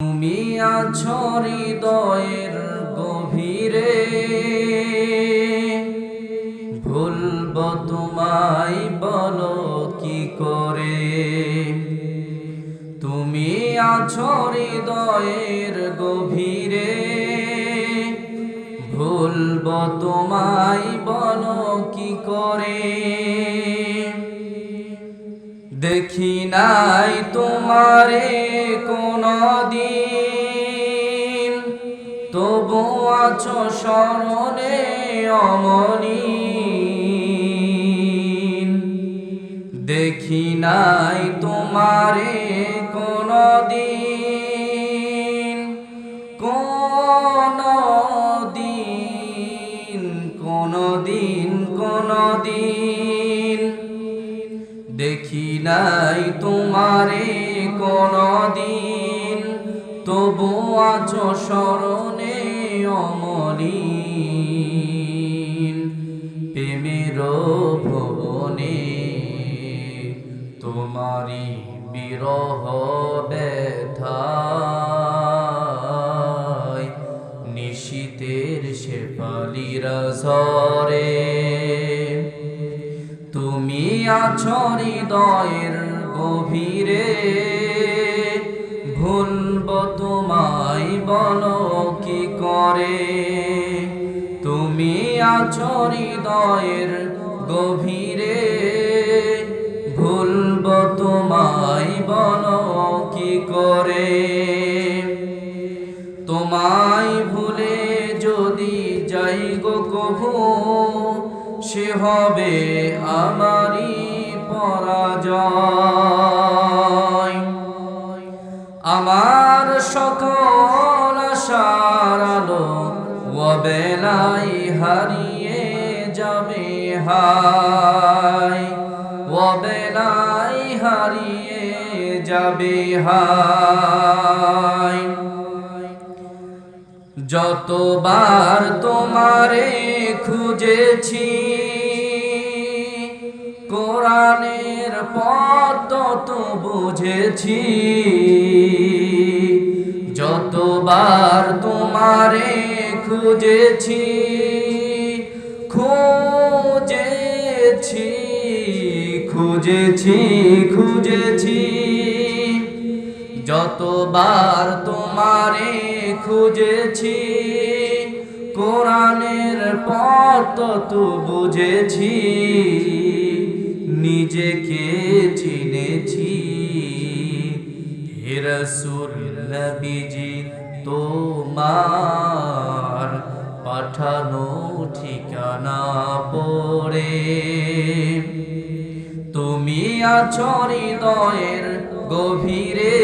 তুমি আছো হৃদয়ের গভীরে, ভুলব তোমায় বলো কি করে। তুমি আছো হৃদয়ের গভীরে, ভুলব তোমায় বলো কি করে। দেখি নাই তোমারে কোনদিন, তবু আছো স্মরণে অমলিন। দেখি নাই তোমারে কোনদিন, কোনদিন দেখি নাই তোমারে কোনদিন, তবু আছো স্মরণে অমলিন। প্রেমের ভুবনে তোমারি বিরহ ব্যথায়, নিশীতের শেফালিরা ঝরে। তুমি আছো হৃদয়ের গভীরে, ভুলব তোমায় বলো কি করে। তুমি আছো হৃদয়ের গভীরে, ভুলব তোমায় বলো কি করে। তোমায় ভুলে যদি যাই গো কভু, সে হবে আমারই পরাজয়। আমার সকল আশার আলো অবেলায় হারিয়ে যাবে হায়, অবেলায় হারিয়ে যাবে হায়। যতবার তোমারে খুঁজেছি, কোরআনের পথ তো বুঝেছি। যতবার তোমারে খুঁজেছি, খুঁজেছি খুঁজেছি খুঁজেছি যতবার তোমারে খুঁজেছি, কোরআনের পথ তো বুঝেছি। নিজেকে চিনেছি, হে রাসূল নবীজি তোমার পাঠানো ঠিকানা পড়ে। তুমি আছো হৃদয়ের গভীরে,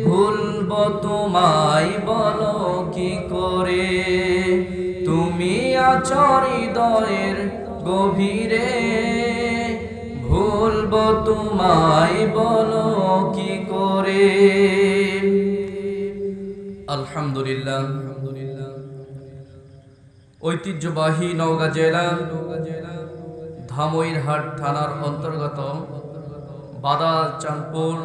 ভুলব তোমায় বলো কি করে। তুমি আছো হৃদয়ের গভীরে, ভুলব তোমায় বলো কি করে। আলহামদুলিল্লাহ, ঐতিহ্যবাহী নওগাঁ জেলা ধামইরহাট থানার অন্তর্গত বাদাল চাঁদপুর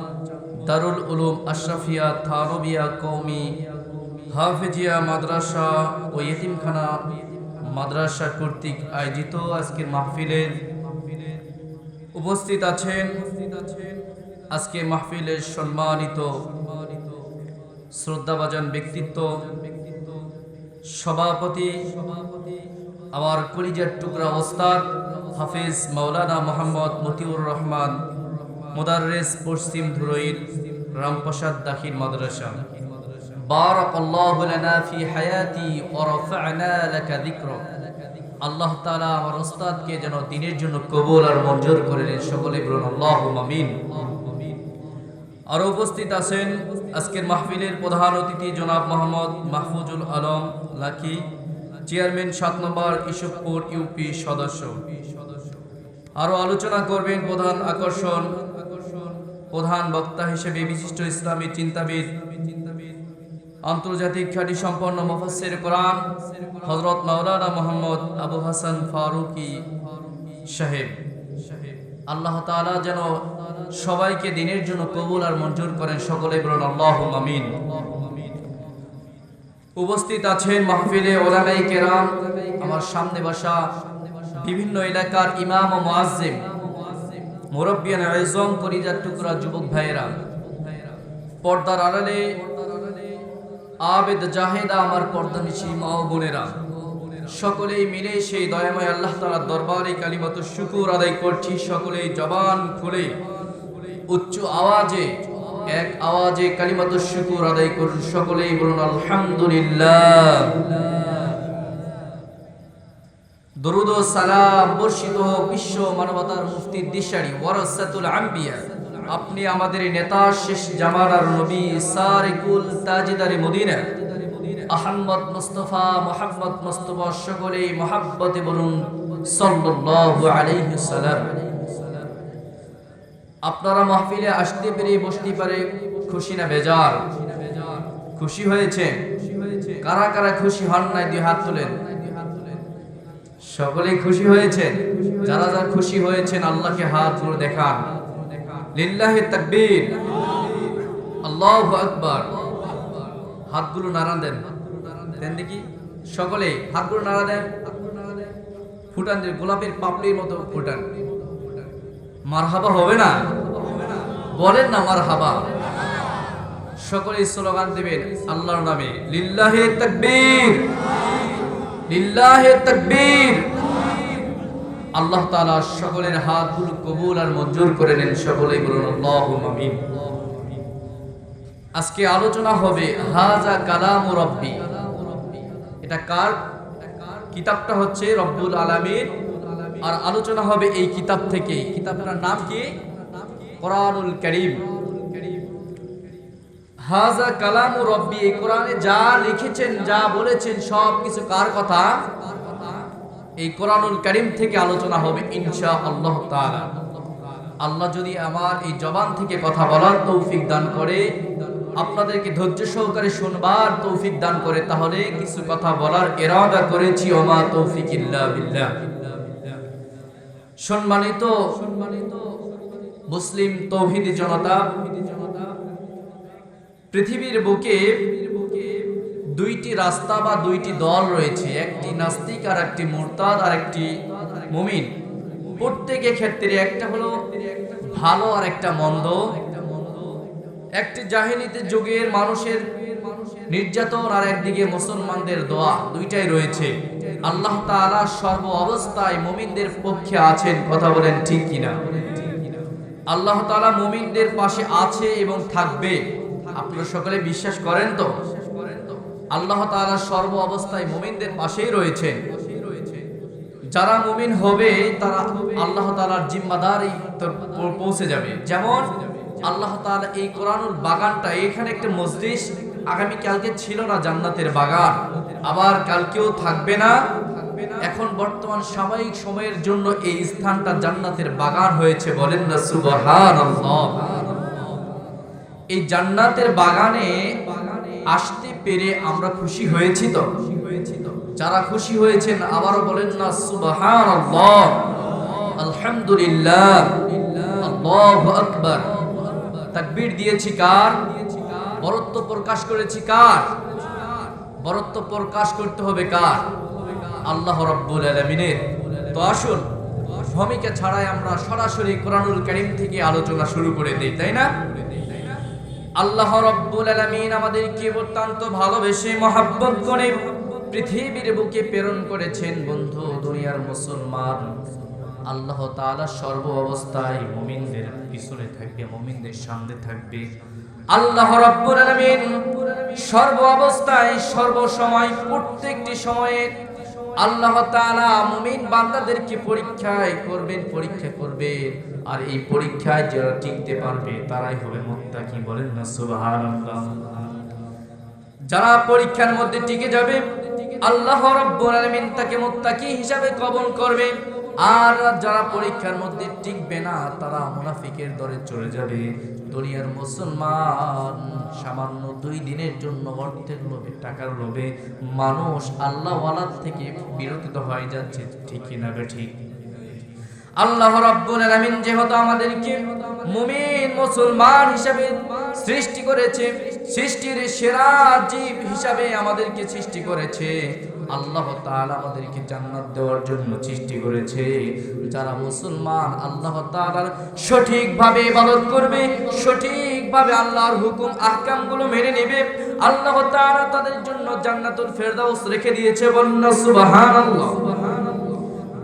দারুল উলুম আশরাফিয়া থানবিয়া কওমি হাফেজিয়া মাদ্রাসা ও ইতিমখানা মাদ্রাসা কর্তৃক আয়োজিত আজকের মাহফিলের উপস্থিত আছেন আজকে মাহফিলের সম্মানিত শ্রদ্ধাভাজন ব্যক্তিত্ব, সভাপতি আমার কলিজার টুকরা ওস্তাদ হাফেজ মাওলানা মোহাম্মদ মতিউর রহমান, মুদাররিস পশ্চিম ধুরইর রামপ্রসাদ দাখিল মাদ্রাসা। বারাকাল্লাহু লানা ফি হায়াতি ওয়া রাফা'না লাকা যিকরাক। আল্লাহ তাআলা আমার ওস্তাদকে যেন দ্বীনের জন্য কবুল আর মঞ্জুর করে নেন, সকলে বলুন আল্লাহুম্মা আমিন। আর উপস্থিত আছেন আজকের মাহফিলের প্রধান অতিথি জনাব মোহাম্মদ মাহফুজুল আলম লাকি, চেয়ারম্যান 7 নম্বর ইসুফপুর ইউপি সদস্য। আরো আলোচনা করবেন প্রধান আকর্ষণ, প্রধান বক্তা হিসেবে বিশিষ্ট ইসলামী চিন্তাবিদ, আন্তর্জাতিক খ্যাতি সম্পন্ন মুফাসসির কোরআন হযরত মাওলানা মোহাম্মদ আবু হাসান ফারুকী সাহেব। আল্লাহ তাআলা যেন সবাইকে দিনের জন্য কবুল আর মঞ্জুর করেন। সকলে বলুন আল্লাহুম্মা আমিন। উপস্থিত আছেন মাহফিলে ওলামায়ে কেরাম, আমার সামনে বসা বিভিন্ন এলাকার ইমাম ও মুয়াজ্জিম, মুরব্বিয়ান আযম, কলিজার টুকরা যুবক ভাইয়েরা, পর্দার আড়ালে আবেদ জাহেদা আমার পর্দানিশী মা ও বোনেরা, সকলেই মিলে সেই দয়াময় আল্লাহ তাআলার দরবারে কালিমাতুশ শুকর আদায় করছি। সকলেই জবান খুলে উচ্চ আওয়াজে এক আওয়াজে কালিমাতুশ শুকর আদায় করুন। সকলেই বলুন আলহামদুলিল্লাহ। দরুদ ও সালাম বর্ষিত হোক বিশ্ব মানবতার মুফতি দিশারি ওয়ারাসাতুল আম্বিয়া, আপনি আমাদের নেতা, শেষ জামানার নবী, সারিকুল তাজিদারে মদিনা, আহমদ মুস্তাফা মুহাম্মদ মুস্তাফা, সকলেই মহব্বতে বলুন সাল্লাল্লাহু আলাইহি সাল্লাম। আপনারা মাহফিলে আসতে পেরে বসতে পারে খুশি না বেজার? খুশি হয়েছে? কারা কারা খুশি হন নাই দুই হাত তুলেন। সকলেই খুশি হয়েছেন? যারা যারা খুশি হয়েছেন আল্লাহকে হাত তুলে দেখান। লিল্লাহি তাকবীর, আল্লাহু আকবার। হাতগুলো নাড়া দেন, দেন দেখি সকলে হাতগুলো নাড়া দেন, ফুটান, গোলাপের পাপড়ির মতো ফুটান। মারহাবা হবে না? বলেন না মারহাবা। সকলে স্লোগান দিবেন আল্লাহর নামে, লিল্লাহি তাকবীর, লিল্লাহি তাকবীর। আল্লাহ তাআলা সকলের হাতগুলো কবুল আর মঞ্জুর করে নেন। সকলেই বলুন আল্লাহুম্মা আমিন। আজকে আলোচনা হবে হাযা কালামু রাব্বি। এটা কার? কিতাবটা হচ্ছে রব্বুল আলামিন, আর আলোচনা হবে এই কিতাব থেকে। কিতাবটার নাম কি? কোরআনুল কারীম। হাযা কালামু রাব্বি, এই কোরআনে যা লিখেছেন, যা বলেছেন সব কিছু কার কথা? এই কোরআনুল কারীম থেকে আলোচনা হবে ইনশাআল্লাহ তাআলা। আল্লাহ যদি আমার এই জবান থেকে কথা বলার তৌফিক দান করে, আপনাদেরকে ধৈর্য সহকারে শুনবার তৌফিক দান করে, তাহলে কিছু কথা বলার ইরাদা করেছি। ওমা তৌফিক ইল্লা বিল্লাহ। সম্মানিত মুসলিম তৌহিদি জনতা, পৃথিবীর বুকে দুইটি রাস্তা বা দুইটি দল রয়েছে, একটি নাস্তিক আর একটি মুরতাদ আর একটি মুমিন। প্রত্যেকের ক্ষেত্রে একটা হলো ভালো আর একটা মন্দ। একটি জাহেলিয়াতের যুগের মানুষের নির্যাতন আর একদিকে মুসলমানদের দোয়া, দুইটাই রয়েছে। আল্লাহ তাআলা সর্ব অবস্থায় মুমিনদের পক্ষে আছেন। কথা বলেন ঠিক কিনা? আল্লাহ তাআলা মুমিনদের পাশে আছে এবং থাকবে। আপনারা সকলে বিশ্বাস করেন তো? আল্লাহ তাআলা সর্ব অবস্থায় মুমিনদের পাশেই রয়েছেন। যারা মুমিন হবে তারা আল্লাহ তাআলার জিম্মাদারি পৌঁছে যাবে। যেমন আল্লাহ তাআলা এই কোরআনুল বাগানটা, এখানে একটা মজলিস আগামী কালকে ছিল না, জান্নাতের বাগান, আবার কালকেও থাকবে না। এখন বর্তমান সাময়িক সময়ের জন্য এই স্থানটা জান্নাতের বাগান হয়েছে। বলেন না সুবহানাল্লাহ। এই জান্নাতের বাগানে আসতে পেরে আমরা খুশি হয়েছি তো? যারা খুশি হয়েছেন আবারও বলেন না সুবহানাল্লাহ, আলহামদুলিল্লাহ, আল্লাহু আকবার। তাকবীর দিয়েছি কার? বরত্ব প্রকাশ করেছি কার? বরত্ব প্রকাশ করতে হবে কার? আল্লাহ রাব্বুল আলামিনের। তো আসুন ভূমিকা ছাড়াই আমরা সরাসরি কোরআনুল কারীম থেকে আলোচনা শুরু করে দেই, তাই না? আল্লাহ রাব্বুল আলামিন আমাদেরকে অত্যন্ত ভালোবেসে মহব্বত করে পৃথিবীর বুকে প্রেরণ করেছেন। বন্ধু, দুনিয়ার মুসলমান আল্লাহ তাআলা সর্ব অবস্থায় মুমিনদের পিছনে থাকবে, মুমিনদের সামনে থাকবে। আল্লাহ রাব্বুল আলামিন সর্ব অবস্থায়, সর্বসময়, প্রত্যেকটি সময়ে আল্লাহ তাআলা মুমিন বান্দাদেরকে পরীক্ষা করবেন। আর এই পরীক্ষায় যারা টিকতে পারবে তারাই হবে মুত্তাকি। বলেন না সুবহানাল্লাহ। যারা পরীক্ষার মধ্যে টিকে যাবে আল্লাহ রাব্বুল আলামিন তাকে মুত্তাকি হিসাবে কবুল করবে। আর যারা পরীক্ষার মধ্যে টিকবে না তারা মুনাফিকের দরে চলে যাবে। দুনিয়ার মুসলমান সামান্য 2 দিনের জন্য অর্থের লোভে, টাকার লোভে মানুষ আল্লাহ ওয়ালাদ থেকে বিরত হয়ে যাচ্ছে। ঠিক কি না? ঠিক। আল্লাহ রাব্বুল আলামিন যেহেতু আমাদেরকে মুমিন মুসলমান হিসেবে সৃষ্টি করেছে, সৃষ্টির সেরা জীব হিসাবে আমাদেরকে সৃষ্টি করেছে, আল্লাহ তাআলা আমাদেরকে জান্নাত দেওয়ার জন্য সৃষ্টি করেছে। যারা মুসলমান আল্লাহ তাআলার সঠিকভাবে ইবাদত করবে, সঠিকভাবে আল্লাহর হুকুম আহকামগুলো মেনে নেবে, আল্লাহ তাআলা তাদের জন্য জান্নাতুল ফেরদাউস রেখে দিয়েছে। বলুন সুবহানাল্লাহ।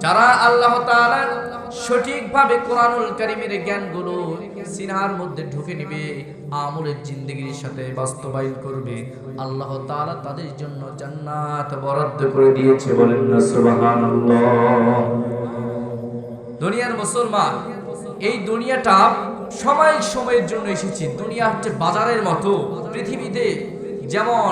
যারা আল্লাহ তাআলার সঠিকভাবে কোরআনুল কারীমের জ্ঞানগুলো সিনার মধ্যে ঢুকে নেবে, আমলের জিন্দেগির সাথে বাস্তবায়ন করবে, আল্লাহ তাআলা তাদের জন্য জান্নাত বরাদ্দ করে দিয়েছে। বলেন না সুবহানাল্লাহ। দুনিয়ার মুসলমান, এই দুনিয়াটা সময়ের জন্য এসেছি। দুনিয়া হচ্ছে বাজারের মতো। পৃথিবীতে যেমন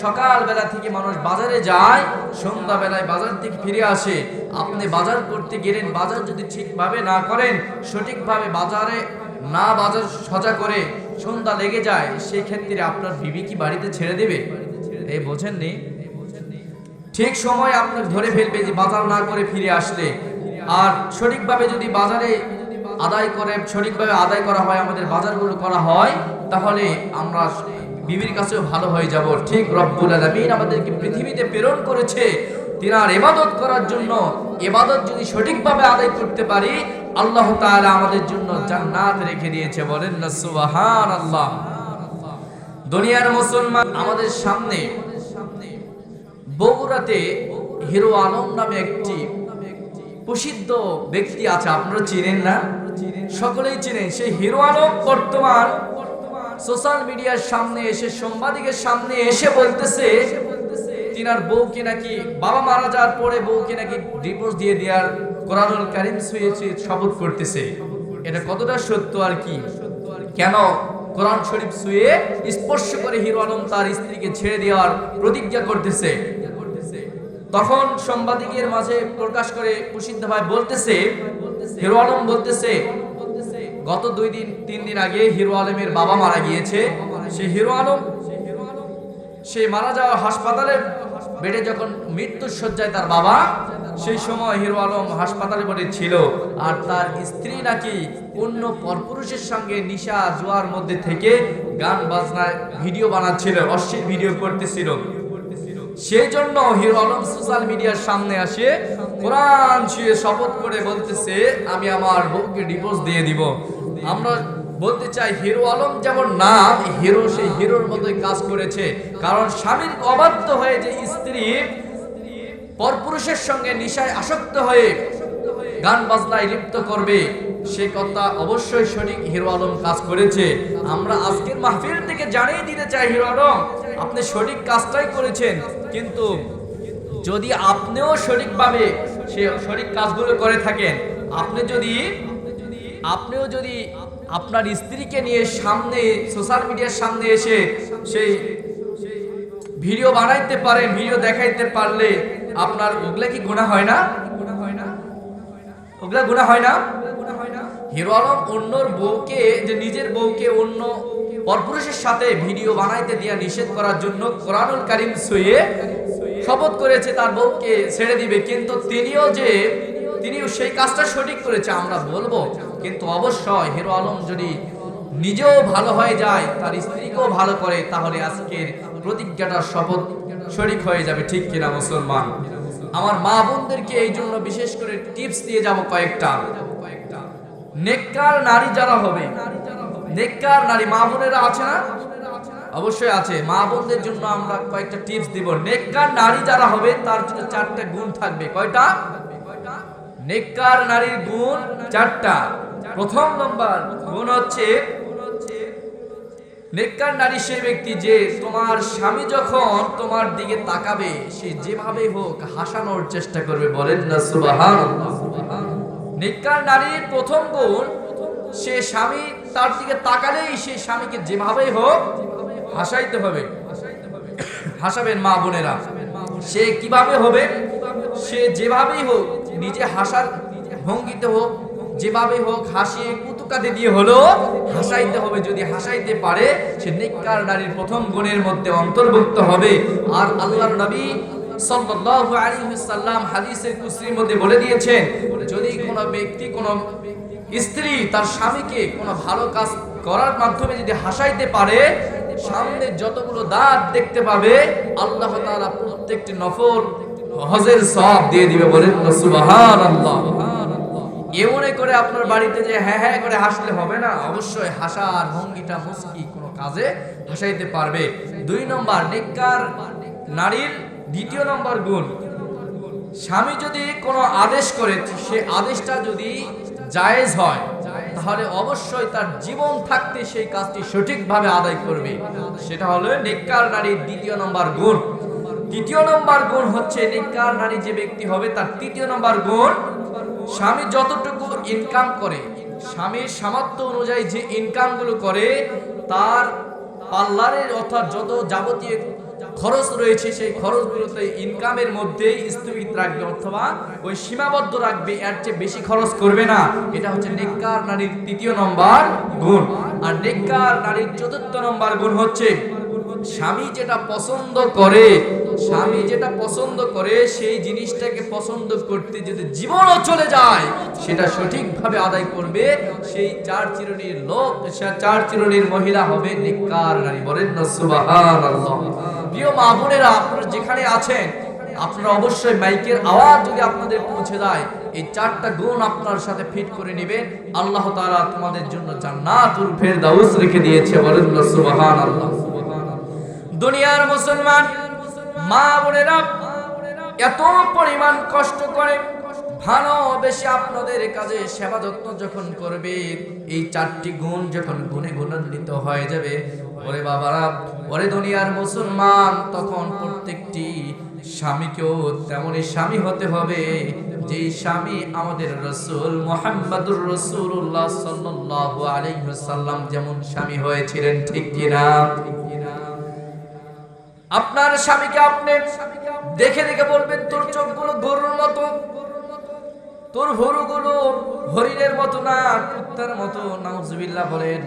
সকালবেলা থেকে মানুষ বাজারে যায়, সন্ধ্যাবেলায় বাজার থেকে ফিরে আসে। আপনি বাজার করতে গেলেন, বাজার যদি ঠিকভাবে না করেন, সঠিকভাবে বাজারে না বাজার সজা করে সন্ধ্যা লেগে যায়, সেই ক্ষেত্রে আপনার বিবি কি বাড়িতে ছেড়ে দেবে? এই বোঝেননি? ঠিক সময় আপনার ধরে ফেলবে যে বাজার না করে ফিরে আসলে। আর সঠিকভাবে যদি বাজারে সঠিকভাবে আদায় করা হয়, আমাদের বাজারগুলো করা হয়, তাহলে আমরা বিবির কাছেও ভালো হয়ে যাব। ঠিক রব্বুল আলামিন আমাদেরকে পৃথিবীতে প্রেরণ করেছে তিনার ইবাদত করার জন্য। ইবাদত যদি সঠিকভাবে আদায় করতে পারি, আল্লাহ তাআলা আমাদের জন্য জান্নাত রেখে দিয়েছে। বলেন না সুবহানাল্লাহ। দুনিয়ার মুসলমান, আমাদের সামনে বগুড়াতে হিরো আলম নামে একটি প্রসিদ্ধ ব্যক্তি আছে, আপনারা চিনেন না? সকলেই চিনেন। সেই হিরো আলম বর্তমান সোশ্যাল মিডিয়ার সামনে এসে, সাংবাদিকের সামনে এসে বলতেছে তিনার বউকে নাকি, বাবা মারা যাওয়ার পরে বউকে নাকি ডিভোর্স দিয়ে দেওয়ার কোরআনুল কারীম ছুঁয়ে শপথ করতেছে। এটা কতটা সত্য আর কি? কেন কোরআন শরীফ ছুঁয়ে স্পর্শ করে হিরো আলম তার স্ত্রীকে ছেড়ে দেওয়ার প্রতিজ্ঞা করতেছে? তখন সাংবাদিকের মাঝে প্রকাশ করে প্রসিদ্ধভাবে বলতেছে, হিরো আলম বলতেছে, গত 2-3 দিন আগে হিরো আলমের বাবা মারা গিয়েছে। সেই হিরো আলম সে মারা যাওয়া হাসপাতালে বেডে যখন মৃত্যুর শয্যায় তার বাবা, সেই সময় হিরো আলম হাসপাতালে বেডে ছিল। আর তার স্ত্রী নাকি অন্য পরপুরুষের সঙ্গে নিশা জুয়ার মধ্যে থেকে গান বাজনায় ভিডিও বানাচ্ছিল, অশ্লীল ভিডিও করতেছিল। সেই জন্য হিরো আলম সোশ্যাল মিডিয়ার সামনে আসে কোরআন ছুঁয়ে শপথ করে বলতেছে, আমি আমার বউকে ডিভোর্স দিয়ে দিব। আমরা বলতে চাই, হিরো আলম যেমন নাম, হিরো সেই হিরোর মতোই কাজ করেছে। কারণ স্বামীর অবাধ্য হয়ে যে স্ত্রী পরপুরুষের সঙ্গে নিশায় আসক্ত হয়ে গান বাজনায় লিপ্ত করবে, সে কথা অবশ্যই সঠিক হিরো আলম কাজ করেছে। আমরা আজকের মাহফিল থেকে জানিয়ে দিতে চাই, হিরো আলম আপনি সঠিক কাজটাই করেছেন। কিন্তু যদি আপনিও সঠিকভাবে সঠিক কাজগুলো করে থাকেন, আপনিও যদি আপনার স্ত্রীকে নিয়ে সামনে সোশ্যাল মিডিয়ার সামনে এসে সেই ভিডিও বানাইতে পারেন, ভিডিও দেখাইতে পারলে আপনার ওগুলা কি গুনাহ হয় না? ওগুলা গুনাহ হয় না? হিরো আলম অন্যর বউকে, যে নিজের বউকে অন্য পরপুরুষের সাথে ভিডিও বানাইতে দিয়া নিষেধ করার জন্য কোরআনুল কারীম ছুঁয়ে শপথ করেছে তার বউকে ছেড়ে দিবে। কিন্তু তিনিও সেই কাজটা সঠিক করেছে আমরা বলবো। কিন্তু অবশ্যই হিরো আলম যদি নিজেও ভালো হয়ে যায়, তার স্ত্রীকেও ভালো করে, তাহলে আজকের প্রতিজ্ঞাটার শপথ সঠিক হয়ে যাবে। ঠিক কিনা মুসলমান? আমার মা বোনদেরকে এই জন্য বিশেষ করে টিপস দিয়ে যাব কয়েকটা। নেককার নারী যারা হবে, নেককার নারী মা বোনেরা আছে না? অবশ্যই আছে। মা বোনদের জন্য আমরা কয়েকটা টিপস দিব। নেককার নারী যারা হবে তার জন্য 4টা গুণ থাকবে। কয়টা? নেককার নারীর গুণ 4টা। প্রথম নম্বর গুণ হচ্ছে, নেককার নারী সেই ব্যক্তি যে তোমার স্বামী যখন তোমার দিকে তাকাবে, সে যেভাবে হোক হাসানোর চেষ্টা করবে। বলেন না সুবহানাল্লাহ। নেককার নারীর প্রথম গুণ, সে স্বামী তার দিকে তাকালেই সে স্বামীকে যেভাবেই হোক হাসাইতে হবে। হাসাবেন মা বোনেরা। সে কিভাবে হবে? সে যেভাবেই হোক, নিজে হাসার ভঙ্গিতে হোক, যেভাবে হোক হাসিয়ে কুতুকাতে দিয়ে হলো হাসাইতে হবে। যদি হাসাইতে পারে, সে নেককার নারীর প্রথম গুণের মধ্যে অন্তর্ভুক্ত হবে। আর আল্লাহর নবী সাল্লাল্লাহু আলাইহি ওয়াসাল্লাম হাদিসের কুদসির মধ্যে বলে দিয়েছেন, যদি কোনো ব্যক্তি কোনো স্ত্রী তার স্বামীকে কোনো ভালো কাজ করার মাধ্যমে যদি হাসাইতে পারে, সামনে যতগুলো দাঁত দেখতে পাবে আল্লাহ তাআলা প্রত্যেকটি নফল হজের সওয়াব দিয়ে দিবে। বলেন না সুবহানাল্লাহ। এমনে করে আপনার বাড়িতে যে হ্যাঁ হ্যাঁ করে হাসলে হবে না, অবশ্যই হাসার ভঙ্গিটা মুস্কি কোনো কাজে হাসাইতে পারবে। 2 নম্বর নেককার নারীর 2য় নম্বর গুণ, স্বামী যদি কোনো আদেশ করে সে আদেশটা যদি জায়েজ হয় তাহলে অবশ্যই তার জীবন থাকতে সেই কাজটি সঠিকভাবে আদায় করবে। সেটা হলো নেককার নারীর 2য় নম্বর গুণ। 3য় নম্বর গুণ হচ্ছে নেককার নারী যে ব্যক্তি হবে তার 3য় নম্বর গুণ, স্বামী যতটুকু ইনকাম করে, স্বামীর সামর্থ্য অনুযায়ী যে ইনকামগুলো করে তার পার্লারের অর্থাৎ যত যাবতীয় খরচ রয়েছে সেই খরচগুলোতে ইনকামের মধ্যেই স্থগিত রাখবে অথবা ওই সীমাবদ্ধ রাখবে, এর চেয়ে বেশি খরচ করবে না। এটা হচ্ছে নেককার নারীর 3য় নম্বর গুণ। আর নেককার নারীর 4র্থ নম্বর গুণ হচ্ছে স্বামী যেটা পছন্দ করে, স্বামী যেটা পছন্দ করে সেই জিনিসটাকে পছন্দ করতে যদি জীবনও চলে যায় সেটা সঠিকভাবে আদায় করবে। সেই 4 চিরুনির লোক, 4 চিরুনির মহিলা হবে নেককার নারী। বলেন না সুবহানাল্লাহ। প্রিয় মা বোনেরা, আপনারা যেখানে আছেন আপনারা অবশ্যই মাইকের আওয়াজ যদি আপনাদের পৌঁছে যায় এই 4টা গুণ আপনার সাথে ফিট করে নেবেন। আল্লাহ তাআলা তোমাদের জন্য জান্নাতুল ফেরদাউস রেখে দিয়েছে। বলেন না সুবহানাল্লাহ। দুনিয়ার মুসলমান মা বোনেরা এত পরিমাণ কষ্ট করে ভালোবেসে আপনাদের কাজে সেবা যত্ন যখন করবে, এই 4টি গুণ যখন গুণে গুণান্বিত হয়ে যাবে, ওরে বাবারা, ওরে দুনিয়ার মুসলমান, তখন প্রত্যেকটি স্বামীকেও তেমনই স্বামী হতে হবে যেই স্বামী আমাদের রাসূল মুহাম্মদুর রাসূলুল্লাহ সাল্লাল্লাহু আলাইহি ওয়াসাল্লাম যেমন স্বামী হয়েছিলেন। ঠিক কিনা? আপনার স্বামীকে আপনি দেখে দেখে বলবেন তোর চোখগুলো গরুর মতো, তোর ভুরুগুলো হরিণের মতো না, কুত্তার মতো, নাউজুবিল্লাহ বলেন,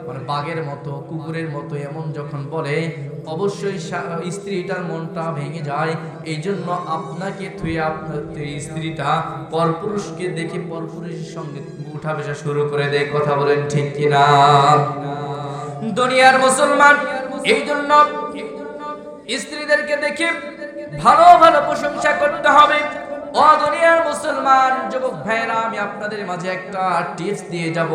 মানে বাঘের মতো, কুকুরের মতো, এমন যখন বলে অবশ্যই স্ত্রীটার মনটা ভেঙে যায়। এই জন্য আপনাকে থুয়ে আপনার স্ত্রীটা পরপুরুষকে দেখে পরপুরুষের সঙ্গে উঠা বসা শুরু করে দেয়। কথা বলেন ঠিক কিনা? দুনিয়ার মুসলমান এই জন্য স্ত্রীদেরকে দেখে ভালো ভালো প্রশংসা করতে হবে। ও দুনিয়ার মুসলমান যুবক ভাইরা, আমি আপনাদের মাঝে একটা টিপস দিয়ে যাব।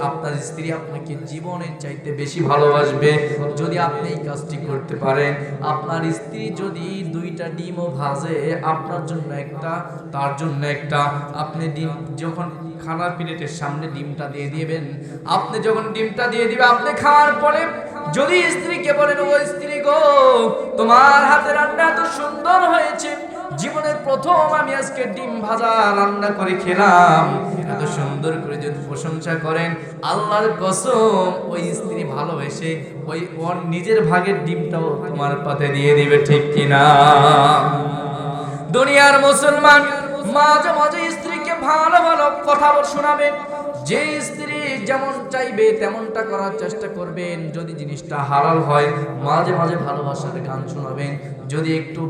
আপনার স্ত্রী আপনাকে জীবনের চাইতে বেশি ভালোবাসবে যদি আপনি এই কাজটি করতে পারেন। আপনার স্ত্রী যদি 2টা ডিমও ভাজে আপনার জন্য একটা, তার জন্য একটা, আপনি ডিম যখন খানার প্লেটের সামনে ডিমটা দিয়ে দিবেন, আপনি যখন ডিমটা দিয়ে দিবে আপনি খাওয়ার পরে যদি স্ত্রীকে বলেন, ও স্ত্রী গো, তোমার হাতে রান্না এত সুন্দর হয়েছে, জীবনের প্রথম আমি আজকে ডিম ভাজা রান্না করে খেলাম, এত সুন্দর করে যদি প্রশংসা করেন, আল্লাহর কসম ওই স্ত্রী ভালোবেসে ওই ওর নিজের ভাগের ডিমটাও তোমার পাতে দিয়ে দিবে। ঠিক কিনা? দুনিয়ার মুসলমান মাঝে মাঝে স্ত্রীকে ভালো ভালো কথা শোনাবেন। যে স্ত্রী যেমন চাইবে তেমনটা করার চেষ্টা করবেন। যদি জিনিসটা হালাল হয় মাঝে মাঝে ভালোবাসার গান শোনাবেন। যদি একটু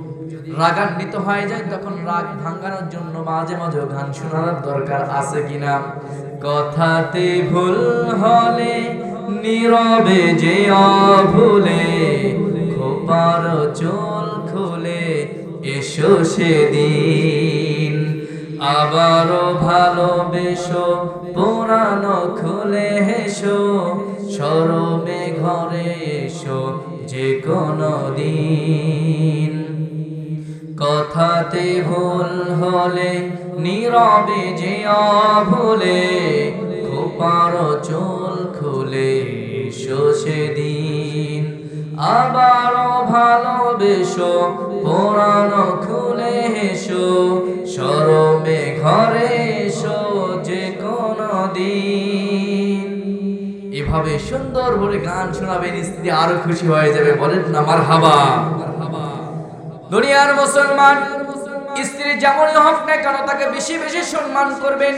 রাগান্বিত হয়ে যায় তখন রাগ ভাঙানোর জন্য মাঝে মাঝে গান শোনানোর দরকার আছে কিনা? কথাতে ভুল হলে নীরবে যে অভুলে, খোপার চোল খুলে এসো সেদিন, আবারও ভালোবেসো পুরানো খুলে হেসো, শরমে ঘরে এসো যে কোনো দিন। কথাতে ভুল হলে নীরবে যে অভুলে, খোপার চোল খুলে এসো সেদিন, আবারও ভালোবেসো পুরানো খুলে হেসো, শরমে ঘরে এসো যে কোনো দিন। এভাবে সুন্দর করে গান শোনাবেন, স্ত্রী আরো খুশি হয়ে যাবে। বলেন না মারহাবা। দুনিয়ার মুসলমান স্ত্রী যেমনই হোক না কেন তাকে বেশি বেশি সম্মান করবেন।